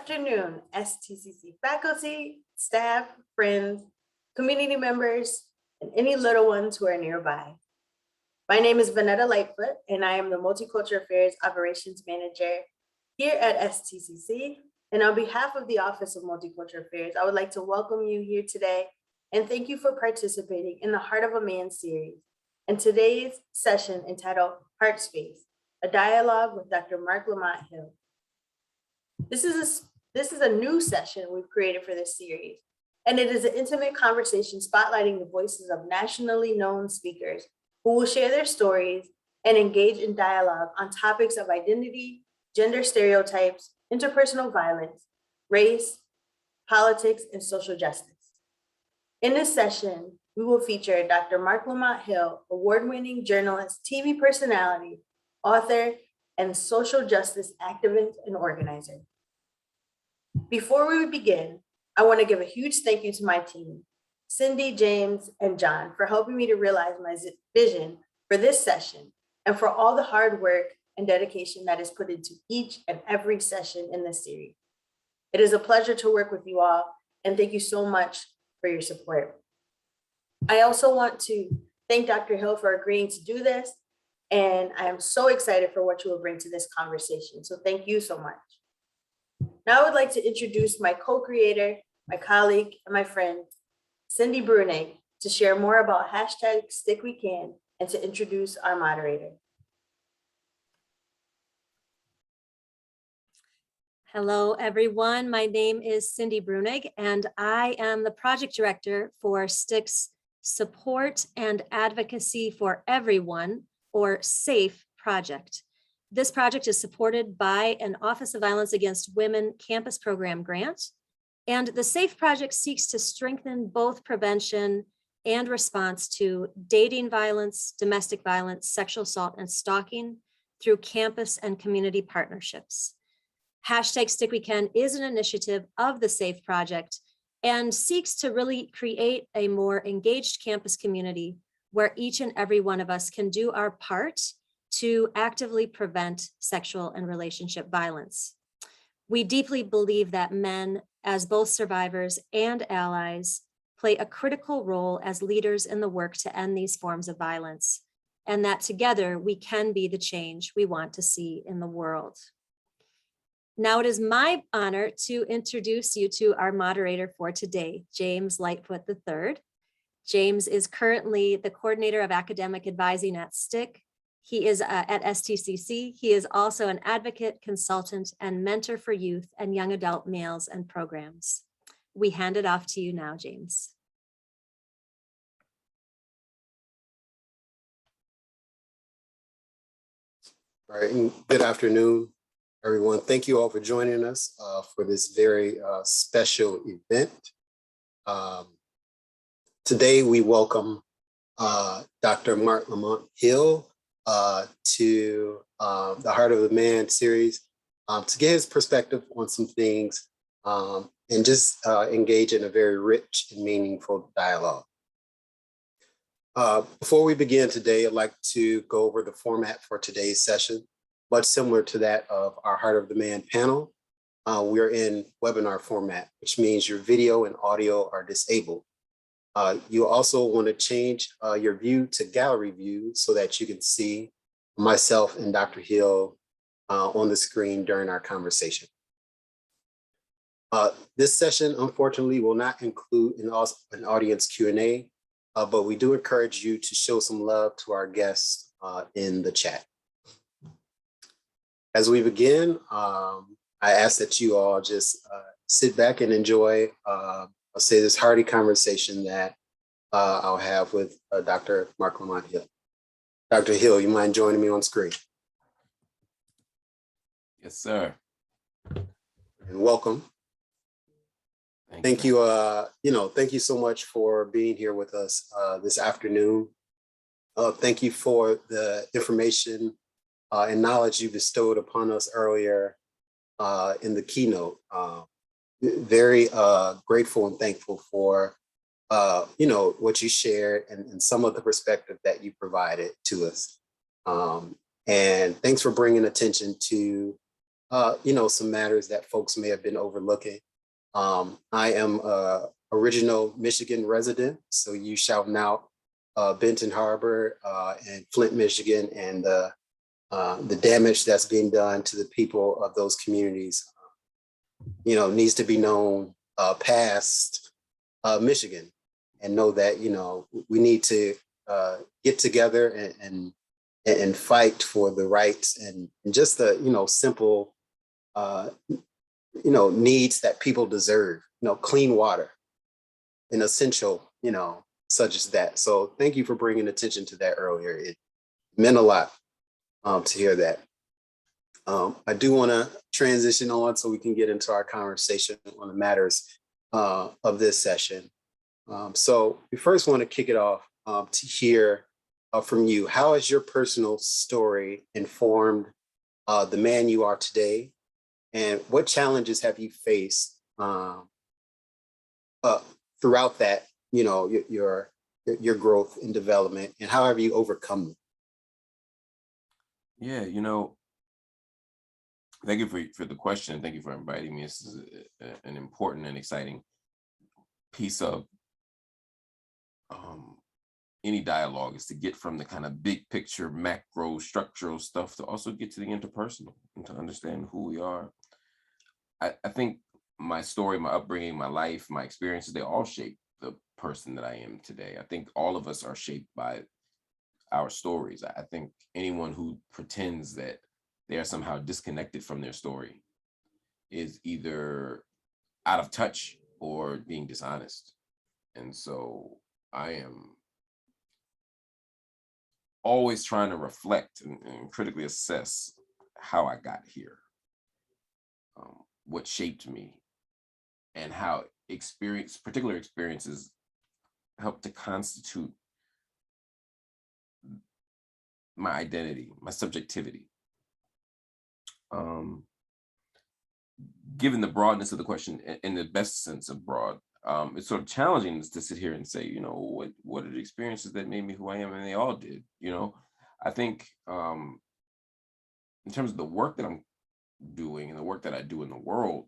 afternoon, STCC faculty, staff, friends, community members, and any little ones who are nearby. My name is Vanetta Lightfoot, and I am the Multicultural Affairs Operations Manager here at STCC. And on behalf of the Office of Multicultural Affairs, I would like to welcome you here today and thank you for participating in the Heart of a Man series and today's session entitled Heart Space, a dialogue with Dr. Marc Lamont Hill. This is a new session we've created for this series, and it is an intimate conversation spotlighting the voices of nationally known speakers who will share their stories and engage in dialogue on topics of identity, gender stereotypes, interpersonal violence, race, politics, and social justice. In this session, we will feature Dr. Marc Lamont Hill, award-winning journalist, TV personality, author, and social justice activist and organizer. Before we begin, I want to give a huge thank you to my team, Cindy, James, and John, for helping me to realize my vision for this session and for all the hard work and dedication that is put into each and every session in this series. It is a pleasure to work with you all, and thank you so much for your support. I also want to thank Dr. Hill for agreeing to do this, and I am so excited for what you will bring to this conversation. So thank you so much. Now I would like to introduce my co-creator, my colleague, and my friend, Cindy Brunig, to share more about #StickWeCan and to introduce our moderator. Hello, everyone. My name is Cindy Brunig, and I am the project director for STICK's Support and Advocacy for Everyone, or SAFE project. This project is supported by an Office of Violence Against Women campus program grant, and the SAFE project seeks to strengthen both prevention and response to dating violence, domestic violence, sexual assault, and stalking through campus and community partnerships. #StickWeCan is an initiative of the SAFE project and seeks to really create a more engaged campus community where each and every one of us can do our part to actively prevent sexual and relationship violence. We deeply believe that men, as both survivors and allies, play a critical role as leaders in the work to end these forms of violence, and that together we can be the change we want to see in the world. Now it is my honor to introduce you to our moderator for today, James Lightfoot III. James is currently the coordinator of academic advising at STICK. He is at STCC. He is also an advocate, consultant, and mentor for youth and young adult males and programs. We hand it off to you now, James. All right, and good afternoon, everyone. Thank you all for joining us for this very special event. Today, we welcome Dr. Marc Lamont Hill to the Heart of the Man series to get his perspective on some things and just engage in a very rich and meaningful dialogue. Before we begin today, I'd like to go over the format for today's session, much similar to that of our Heart of the Man panel. We're in webinar format, which means your video and audio are disabled. You also want to change your view to gallery view so that you can see myself and Dr. Hill on the screen during our conversation. This session, unfortunately, will not include an audience Q&A, but we do encourage you to show some love to our guests in the chat. As we begin, I ask that you all just sit back and enjoy I'll say this hearty conversation that I'll have with Dr. Marc Lamont Hill. Dr. Hill, you mind joining me on screen? Yes, sir. And welcome. Thank you. Thank you so much for being here with us this afternoon. Thank you for the information and knowledge you bestowed upon us earlier in the keynote. Very grateful and thankful for what you shared and some of the perspective that you provided to us. And thanks for bringing attention to some matters that folks may have been overlooking. I am a original Michigan resident, so you shouting out Benton Harbor and Flint, Michigan, and the damage that's being done to the people of those communities, needs to be known past Michigan, and know that, we need to get together and fight for the rights and just the, simple, needs that people deserve, clean water, an essential, such as that. So thank you for bringing attention to that earlier. It meant a lot to hear that. I do want to transition on so we can get into our conversation on the matters of this session. So we first want to kick it off to hear from you. How has your personal story informed the man you are today? And what challenges have you faced throughout that, your growth and development, and how have you overcome them? Yeah, thank you for the question. Thank you for inviting me. This is an important and exciting piece of any dialogue, is to get from the kind of big picture, macro, structural stuff to also get to the interpersonal and to understand who we are. I think my story, my upbringing, my life, my experiences, they all shape the person that I am today. I think all of us are shaped by our stories. I think anyone who pretends that they are somehow disconnected from their story is either out of touch or being dishonest. And so I am always trying to reflect and critically assess how I got here, what shaped me, and how particular experiences help to constitute my identity, my subjectivity. Given the broadness of the question, in the best sense of broad, it's sort of challenging to sit here and say, what are the experiences that made me who I am? And they all did. I think in terms of the work that I'm doing and the work that I do in the world,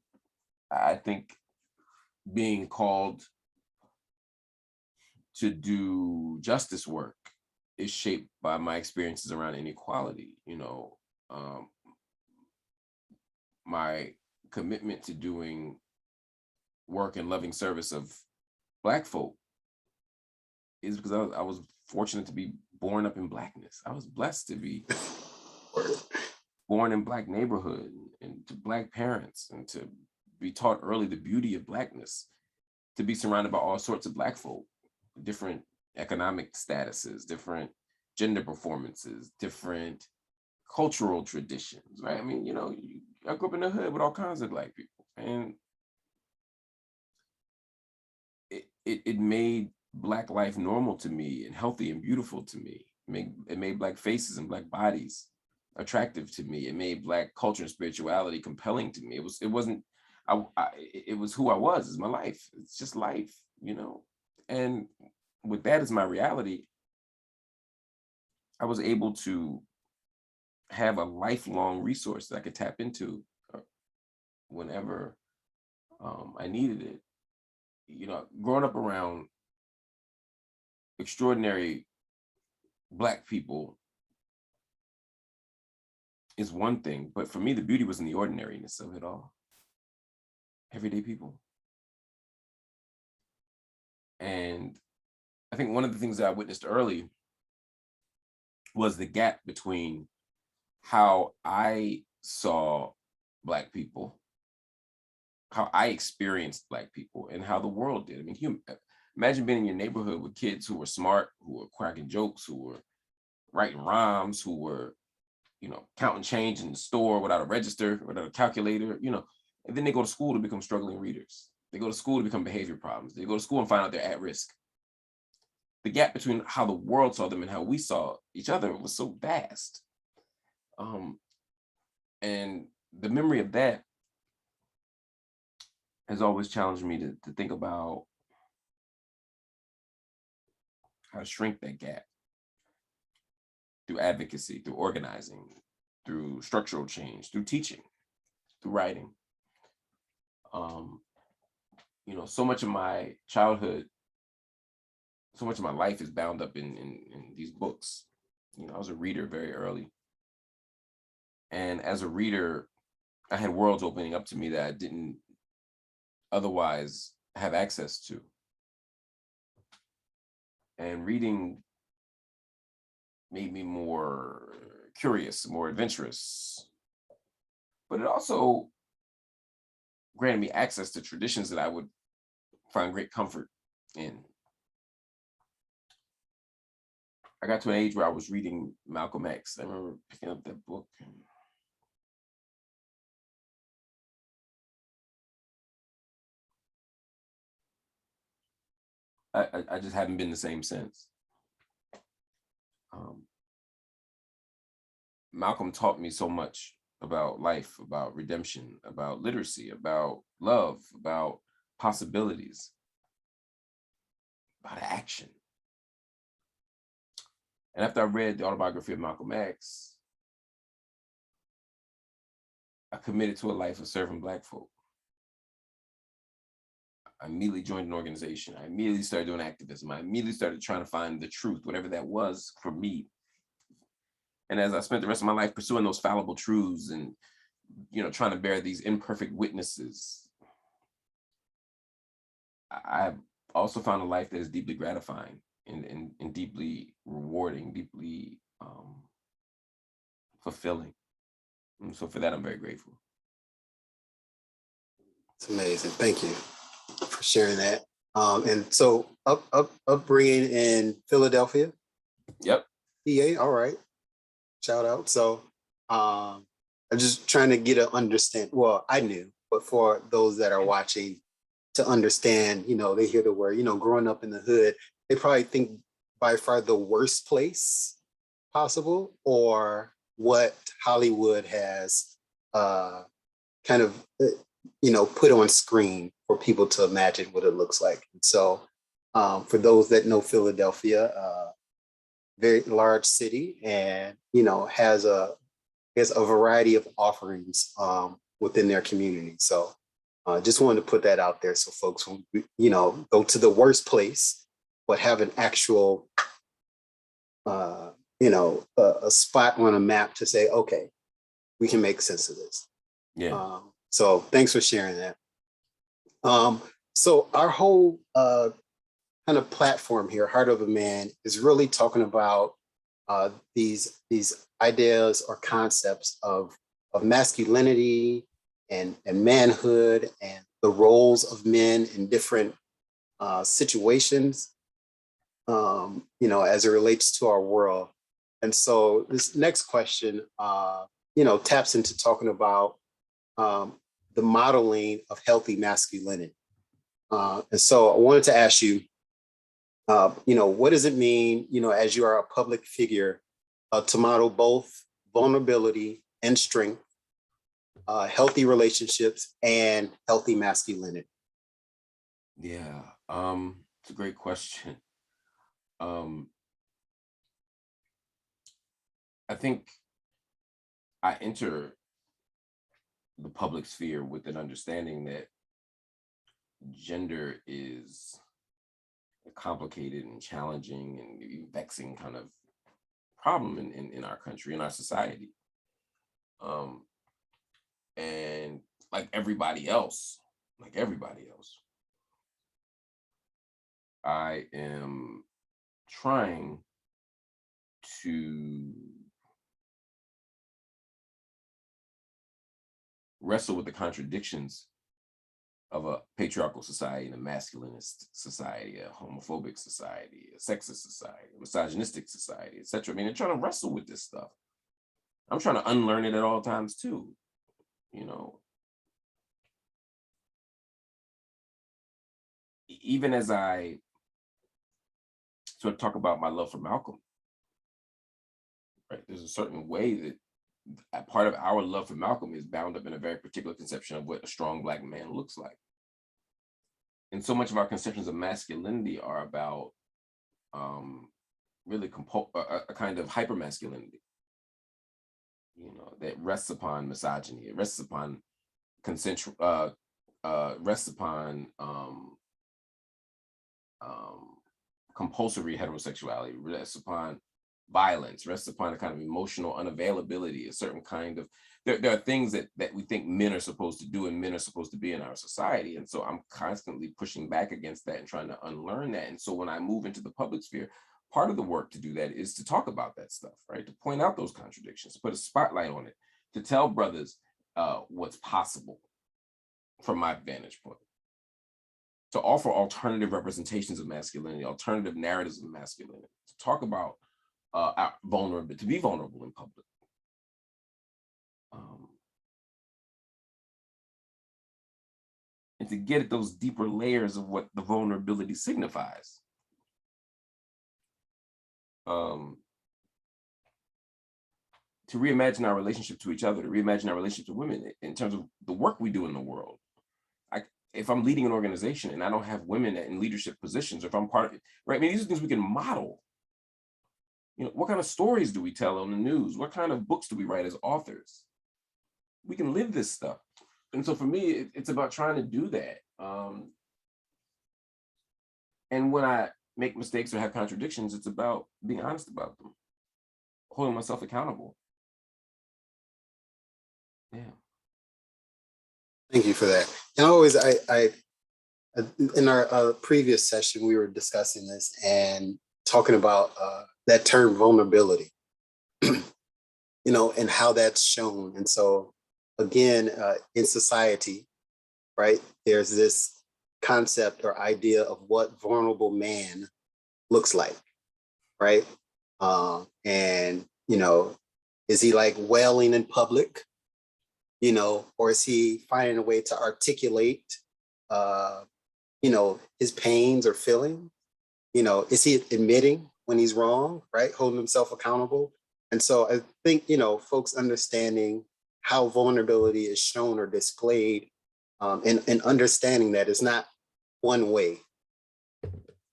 I think being called to do justice work is shaped by my experiences around inequality. My commitment to doing work and loving service of Black folk is because I was fortunate to be born up in Blackness. I was blessed to be born in Black neighborhood and to Black parents, and to be taught early the beauty of Blackness, to be surrounded by all sorts of Black folk, different economic statuses, different gender performances, different cultural traditions, right? I mean, I grew up in the hood with all kinds of Black people, and it made Black life normal to me and healthy and beautiful to me. It made Black faces and Black bodies attractive to me. It made Black culture and spirituality compelling to me. It was who I was. It's my life. It's just life, And with that as my reality, I was able to have a lifelong resource that I could tap into whenever I needed it. Growing up around extraordinary Black people is one thing, but for me, the beauty was in the ordinariness of it all. Everyday people. And I think one of the things that I witnessed early was the gap between how I saw Black people, how I experienced Black people, and how the world did. I mean, imagine being in your neighborhood with kids who were smart, who were cracking jokes, who were writing rhymes, who were, counting change in the store without a register, without a calculator, and then they go to school to become struggling readers. They go to school to become behavior problems. They go to school and find out they're at risk. The gap between how the world saw them and how we saw each other was so vast. And the memory of that has always challenged me to think about how to shrink that gap through advocacy, through organizing, through structural change, through teaching. through writing. So much of my childhood, so much of my life is bound up in these books. I was a reader very early. And as a reader, I had worlds opening up to me that I didn't otherwise have access to. And reading made me more curious, more adventurous. But it also granted me access to traditions that I would find great comfort in. I got to an age where I was reading Malcolm X. I remember picking up that book. I just haven't been the same since. Malcolm taught me so much about life, about redemption, about literacy, about love, about possibilities, about action. And after I read the autobiography of Malcolm X, I committed to a life of serving Black folk. I immediately joined an organization. I immediately started doing activism. I immediately started trying to find the truth, whatever that was for me. And as I spent the rest of my life pursuing those fallible truths and, trying to bear these imperfect witnesses, I've also found a life that is deeply gratifying and deeply rewarding, deeply fulfilling. And so for that, I'm very grateful. It's amazing. Thank you for sharing that. And so upbringing in Philadelphia. Yep. PA. All right. Shout out. So I'm just trying to get an understand. Well, I knew, but for those that are watching to understand, they hear the word, growing up in the hood, they probably think by far the worst place possible, or what Hollywood has kind of, put on screen for people to imagine what it looks like. And so for those that know Philadelphia, very large city, and has a variety of offerings within their community. So just wanted to put that out there so folks who go to the worst place, but have an actual a spot on a map to say, okay, we can make sense of this. Yeah. So thanks for sharing that. So our whole kind of platform here, Heart of a Man, is really talking about these ideas or concepts of masculinity and manhood and the roles of men in different situations, as it relates to our world. And so this next question, taps into talking about the modeling of healthy masculinity. And so I wanted to ask you, what does it mean, as you are a public figure, to model both vulnerability and strength, healthy relationships, and healthy masculinity? Yeah, it's a great question. I think I enter the public sphere with an understanding that gender is a complicated and challenging and vexing kind of problem in our country, in our society. And like everybody else, I am trying to wrestle with the contradictions of a patriarchal society and a masculinist society, a homophobic society, a sexist society, a misogynistic society, etc. I mean, they're trying to wrestle with this stuff. I'm trying to unlearn it at all times too, Even as I sort of talk about my love for Malcolm, right? There's a certain way that a part of our love for Malcolm is bound up in a very particular conception of what a strong Black man looks like. And so much of our conceptions of masculinity are about really a kind of hyper masculinity, that rests upon misogyny. It rests upon consensual rests upon compulsory heterosexuality, rests upon violence, rests upon a kind of emotional unavailability, a certain kind of, there are things that we think men are supposed to do and men are supposed to be in our society. And so I'm constantly pushing back against that and trying to unlearn that. And so when I move into the public sphere, part of the work to do that is to talk about that stuff, right? To point out those contradictions, put a spotlight on it, to tell brothers what's possible from my vantage point, to offer alternative representations of masculinity, alternative narratives of masculinity, to talk about our vulnerability, to be vulnerable in public. And to get at those deeper layers of what the vulnerability signifies. To reimagine our relationship to each other, to reimagine our relationship to women in terms of the work we do in the world. If I'm leading an organization and I don't have women in leadership positions, or if I'm part of it, right? I mean, these are things we can model. You know, what kind of stories do we tell on the news? What kind of books do we write as authors? We can live this stuff. And so for me, it's about trying to do that. And when I make mistakes or have contradictions, it's about being honest about them, holding myself accountable. Yeah. Thank you for that. And in our previous session, we were discussing this and talking about that term vulnerability, you know, and how that's shown. And so again, in society, right, there's this concept or idea of what vulnerable man looks like, right? And, you know, is he like wailing in public? You know, or is he finding a way to articulate, you know, his pains or feelings? You know, is he admitting when he's wrong, right? Holding himself accountable. And so I think, you know, folks understanding how vulnerability is shown or displayed, and understanding that it's not one way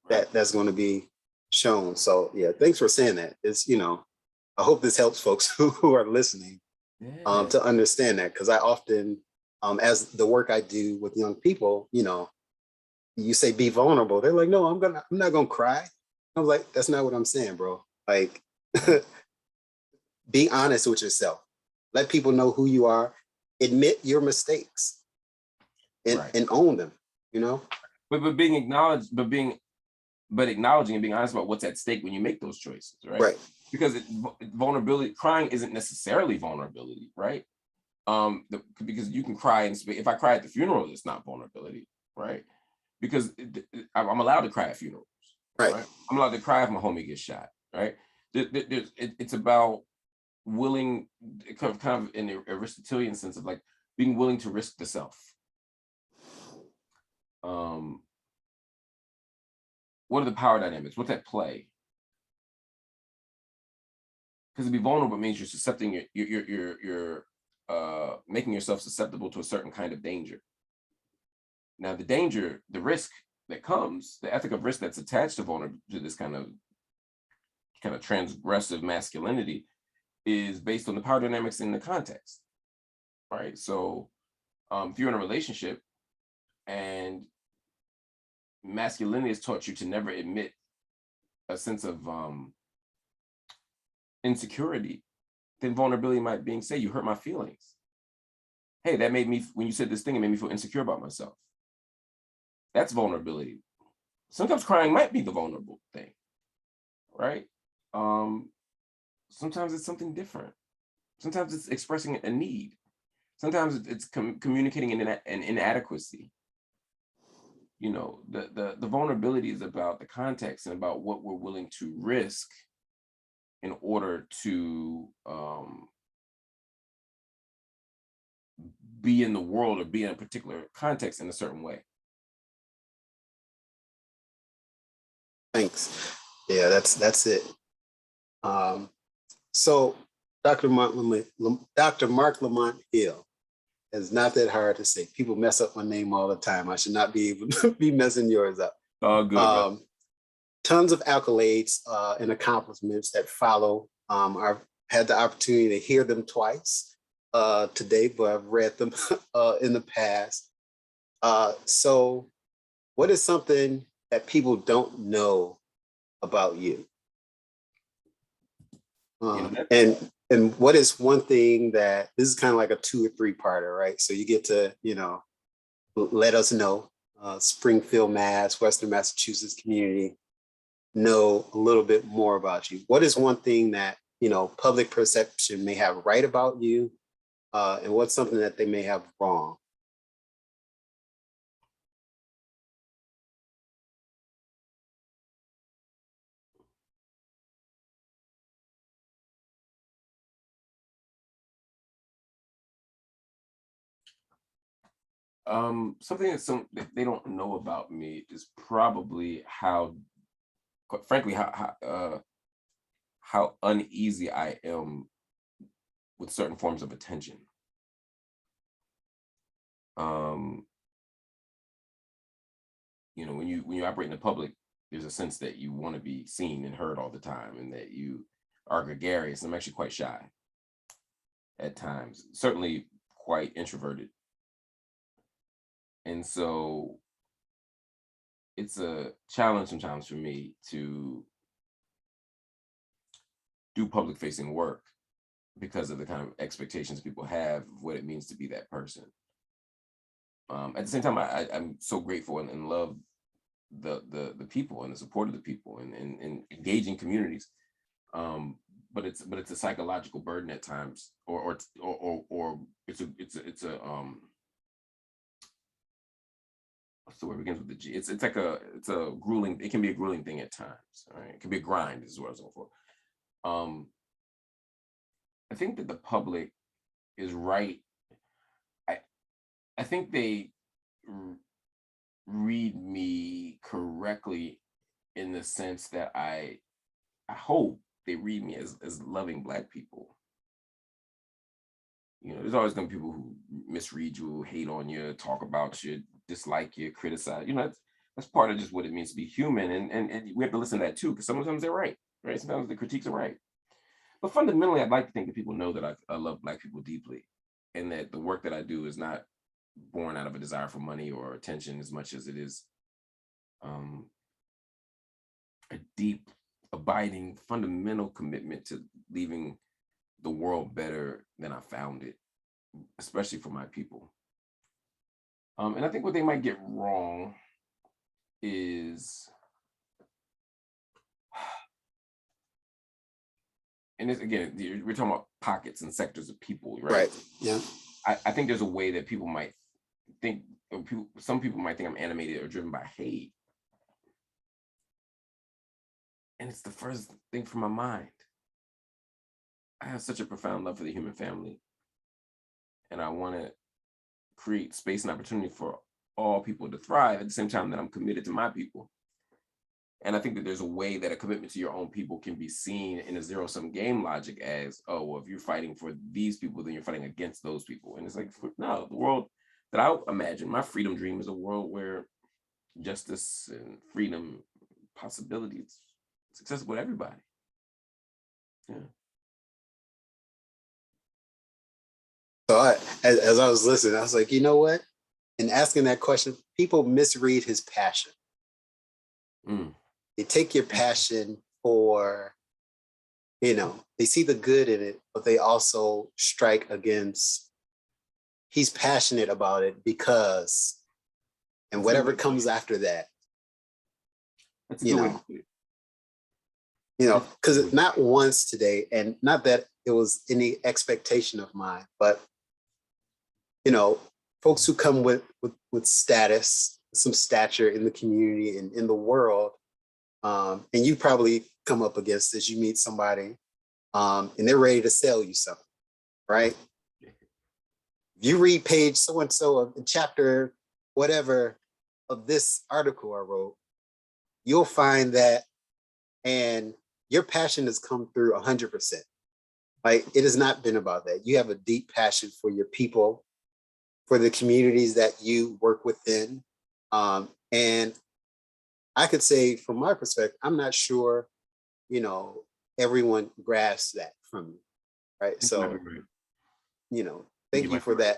that's going to be shown. So yeah, thanks for saying that. It's, you know, I hope this helps folks who are listening. Yeah. To understand that, because I often, as the work I do with young people, you know, you say be vulnerable. They're like, no, I'm not gonna cry. I'm like, that's not what I'm saying, bro. Like, be honest with yourself. Let people know who you are. Admit your mistakes, and own them. You know. But being acknowledged, but acknowledging and being honest about what's at stake when you make those choices, right? Right. Because vulnerability, crying isn't necessarily vulnerability, right? Because you can cry, and if I cry at the funeral, it's not vulnerability, right? Because I'm allowed to cry at funerals, right? I'm allowed to cry if my homie gets shot, right? It's about willing, kind of in the Aristotelian sense of like being willing to risk the self. What are the power dynamics? What's at play? Because to be vulnerable means you're susceptible, you're making yourself susceptible to a certain kind of danger. Now, the danger, the risk that comes, the ethic of risk that's attached to this kind of transgressive masculinity is based on the power dynamics in the context, right? So if you're in a relationship and masculinity has taught you to never admit a sense of insecurity, then vulnerability might be, say, you hurt my feelings. Hey, that made me, when you said this thing, it made me feel insecure about myself. That's vulnerability. Sometimes crying might be the vulnerable thing, right? Sometimes it's something different. Sometimes it's expressing a need. Sometimes it's communicating an inadequacy. You know, the vulnerability is about the context and about what we're willing to risk in order to be in the world or be in a particular context in a certain way. Thanks. Yeah, that's it. So Dr. Marc Lamont Hill, is not that hard to say. People mess up my name all the time. I should not be able to be messing yours up. Oh, good. Tons of accolades and accomplishments that follow. I've had the opportunity to hear them twice. today, but I've read them in the past. So what is something that people don't know about you? You know, And what is one thing that, this is kind of like a 2 or 3 parter, right? So you get to, let us know, Springfield, Mass, Western Massachusetts community, know a little bit more about you. What is one thing that, public perception may have right about you, and what's something that they may have wrong? something that they don't know about me is probably how, quite frankly, how uneasy I am with certain forms of attention. When you operate in the public, there's a sense that you want to be seen and heard all the time, and that you are gregarious. I'm actually quite shy at times, certainly quite introverted. And so it's a challenge sometimes for me to do public facing work because of the kind of expectations people have of what it means to be that person. At the same time, I'm so grateful and love the people and the support of the people and engaging communities. But it's a psychological burden at times, or it's a what's the word, begins with the G. It's a grueling. It can be a grueling thing at times. Right? It can be a grind. Is what I was going for. I think that the public is right. I think they read me correctly in the sense that I hope they read me as loving Black people. There's always going to be people who misread you, hate on you, talk about you, dislike you, criticize. That's part of just what it means to be human, and we have to listen to that too, because sometimes they're right. Sometimes the critiques are right. But fundamentally, I'd like to think that people know that I love Black people deeply, and that the work that I do is not born out of a desire for money or attention as much as it is a deep, abiding, fundamental commitment to leaving the world better than I found it, especially for my people. And I think what they might get wrong is, and this, again, we're talking about pockets and sectors of people, right? Right. Yeah. I think there's a way that people might think, some people might think I'm animated or driven by hate. And it's the first thing from my mind. I have such a profound love for the human family. And I want to create space and opportunity for all people to thrive at the same time that I'm committed to my people. And I think that there's a way that a commitment to your own people can be seen in a zero-sum game logic as, oh, well, if you're fighting for these people, then you're fighting against those people. And it's like, no, the world that I imagine, my freedom dream is a world where justice and freedom, possibilities, it's accessible to everybody. Yeah. So as I was listening, I was like, you know what? In asking that question, people misread his passion. They take your passion for, they see the good in it, but they also strike against, he's passionate about it because, and whatever comes after that. That's a good way. Because not once today, and not that it was any expectation of mine, but folks who come with status, some stature in the community and in the world, and you probably come up against this. You meet somebody, and they're ready to sell you something, right? You read page so and so of the chapter, whatever, of this article I wrote, you'll find that, and your passion has come through 100%. Like, it has not been about that. You have a deep passion for your people, for the communities that you work within. And I could say from my perspective, I'm not sure, everyone grasps that from you, right? So thank you, you my for friend.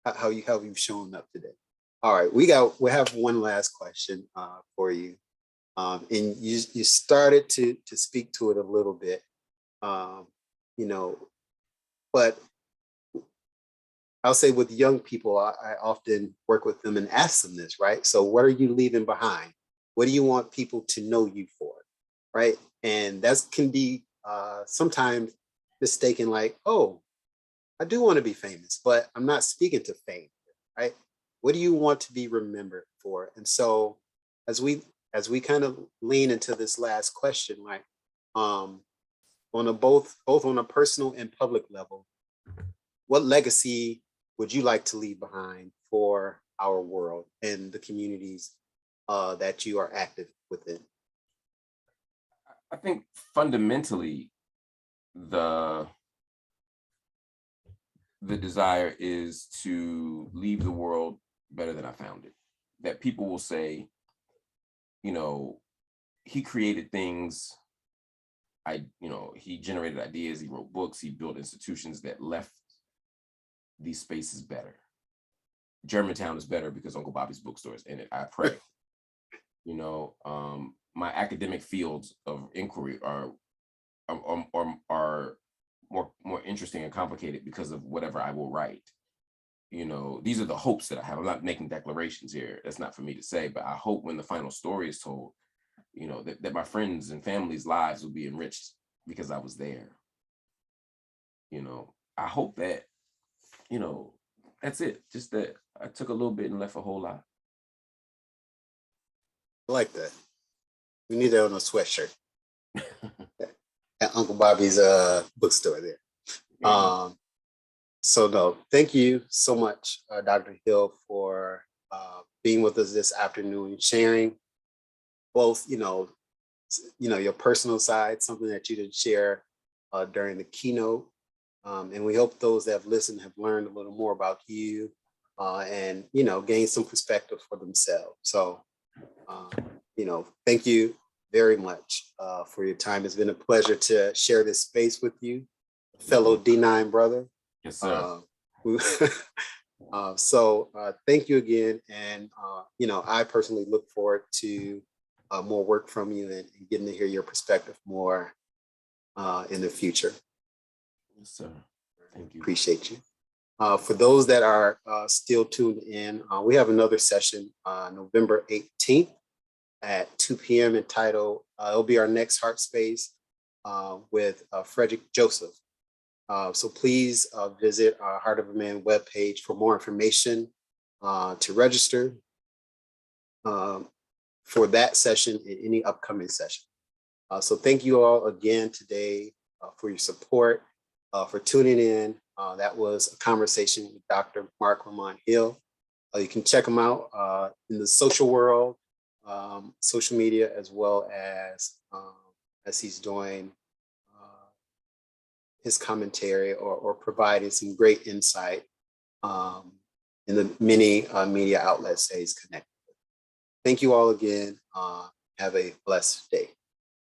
that, how you've shown up today. All right, we have one last question for you. And you started to speak to it a little bit. Um, you know, but I'll say with young people, I often work with them and ask them this, right? So what are you leaving behind? What do you want people to know you for? Right. And that can be sometimes mistaken like, oh, I do want to be famous, but I'm not speaking to fame, right? What do you want to be remembered for? And so as we kind of lean into this last question, like on a both on a personal and public level, what legacy would you like to leave behind for our world and the communities that you are active within? I think fundamentally the desire is to leave the world better than I found it. That people will say, he created things. He generated ideas, he wrote books, he built institutions that left these spaces better. Germantown is better because Uncle Bobby's bookstore is in it. I pray. My academic fields of inquiry are more interesting and complicated because of whatever I will write. These are the hopes that I have. I'm not making declarations here. That's not for me to say, but I hope when the final story is told, that my friends and family's lives will be enriched because I was there. I hope that, that's it. Just that I took a little bit and left a whole lot. I like that. We need that on a sweatshirt at Uncle Bobby's bookstore there. Yeah. So no, thank you so much, Dr. Hill, for being with us this afternoon, sharing both, your personal side, something that you did share during the keynote. And we hope those that have listened have learned a little more about you and, gain some perspective for themselves. So, thank you very much for your time. It's been a pleasure to share this space with you, fellow D9 brother. Yes, sir. So thank you again. And, I personally look forward to more work from you and getting to hear your perspective more in the future. Yes, sir. Thank you. Appreciate you. For those that are still tuned in, we have another session November 18th at 2 p.m. entitled, it'll be our next Heart Space with Frederick Joseph. So please visit our Heart of a Man webpage for more information to register for that session and any upcoming session. So thank you all again today for your support, for tuning in. That was a conversation with Dr. Marc Lamont Hill. You can check him out in the social world, social media, as well as he's doing his commentary or providing some great insight in the many media outlets that he's connected with. Thank you all again. Have a blessed day.